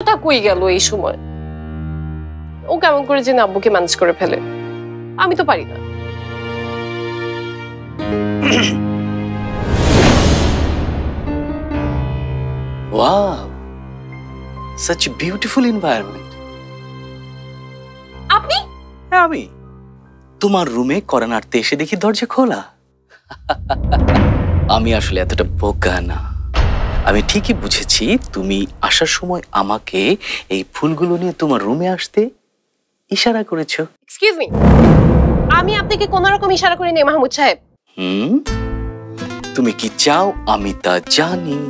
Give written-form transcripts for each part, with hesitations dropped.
কই গেল এই সময়? ও কেমন করে যে আব্বুকে ম্যানেজ করে ফেলে, আমি তো পারি না। Wow, such a beautiful environment. আপনি? হ্যাঁ আমি। তোমার রুমে করা নাড়তে এসে দেখি দরজা খোলা। আমি আসলে এতটা বোকা না। আমি ঠিকই বুঝেছি তুমি আসার সময় আমাকে এই ফুলগুলো নিয়ে তোমার রুমে আসতে ইশারা করেছো। এক্সকিউজ মি, আমি আপনাকে কোন রকম ইশারা করি নি মাহমুদ সাহেব। তুমি কি চাও আমি তা জানি।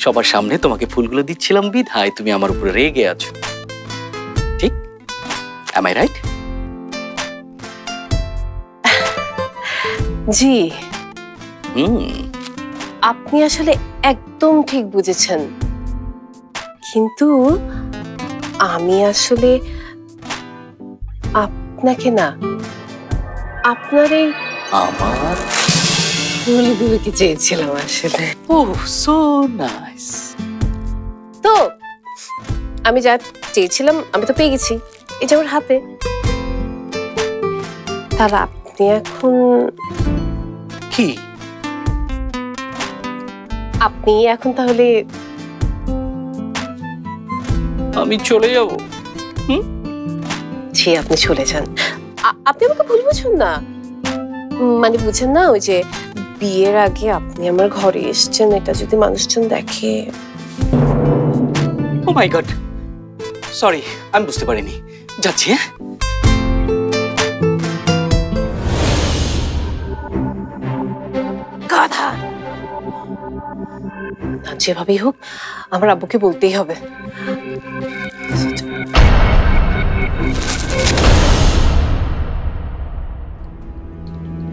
সবার সামনে তোমাকে ফুলগুলো দিচ্ছিলাম বিধায় তুমি আমার উপরে রেগে আছো, ঠিক? Am I right? জি, আপনি আসলে একদম ঠিক বুঝেছেন, কিন্তু আমি আসলে আপনাকে না, আপনার এই আমার ফুলগুলোকে চেয়েছিলাম আসলে। ওহ সো নাইস। তো আমি যা চেয়েছিলাম আমি তো পেয়ে গেছি, এটা আমার হাতে। তাহলে আপনি এখন কি? আপনি এখন তাহলে আমি চলে যাব? জি আপনি চলে যান। আপনি আমাকে ভুল বুঝুন না, মানে বুঝেন না, ওই যে বিয়ের আগে আপনি আমার ঘরে এসেছেন, এটা যদি মানুষজন দেখে। ও মাই গড, সরি, আমি বুঝতে পারিনি। যাচ্ছি। হ্যাঁ, গাধা। যেভাবেই হোক আমার আব্বুকে বলতেই হবে।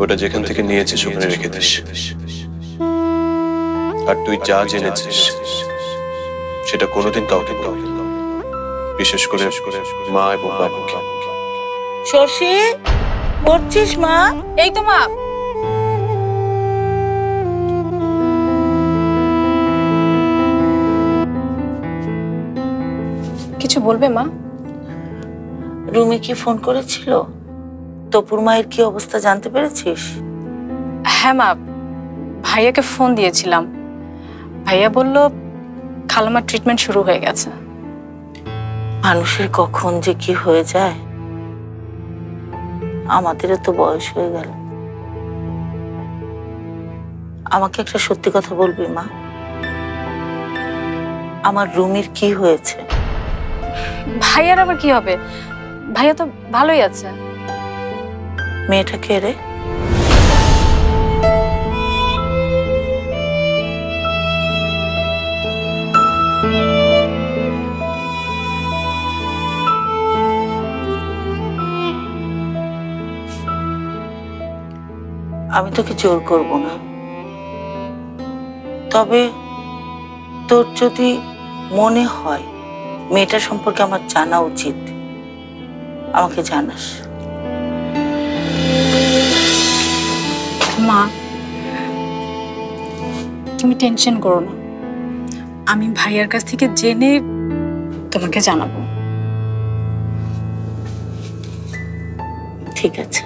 ওটা যেখান থেকে নিয়েছিস ওখানে রেখে দিস, আর তুই যা জেনেছিস সেটা কোনোদিন কাউকে বলবি না, বিশেষ করে মা এবং বাবাকে। শশী, পড়ছিস মা? এই তো মা। কিছু বলবে মা? রুমি কি ফোন করেছিল? তপুর মায়ের কি অবস্থা জানতে পেরেছিস? হ্যাঁ মা, ভাইয়াকে ফোন দিয়েছিলাম। ভাইয়া বলল খালামার ট্রিটমেন্ট শুরু হয়ে গেছে। মানুষের কখন যে কি হয়ে যায়, আমাদেরও তো বয়স হয়ে গেল। আমাকে একটা সত্যি কথা বলবি মা, আমার রুমির কি হয়েছে? ভাইয়ার আবার কি হবে? ভাইয়া তো ভালোই আছে। মেয়েটা কে রে? আমি তোকে জোর করব না, তবে তোর যদি মনে হয় মেয়েটা সম্পর্কে আমার জানা উচিত, আমাকে জানাস। মা, তুমি টেনশন করো না, আমি ভাইয়ার কাছ থেকে জেনে তোমাকে জানাবো। ঠিক আছে।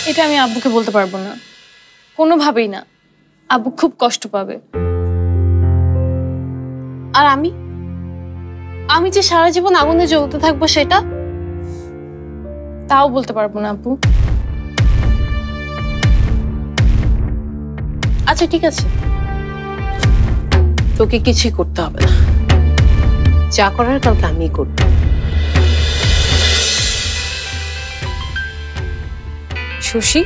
এটা আমি আব্বুকে বলতে পারবো না, কোনোভাবেই না। আব্বু খুব কষ্ট পাবে। আর আমি যে সারা জীবন আগুনে জ্বলতে থাকবো সেটা? তাও বলতে পারবো না আব্বু। আচ্ছা ঠিক আছে, তোকে কিছুই করতে হবে না, যা করার কালকে আমি করব। শশী,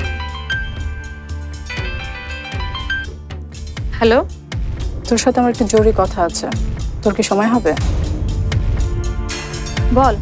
হ্যালো, তোর সাথে আমার একটু জরুরি কথা আছে, তোর কি সময় হবে? বল।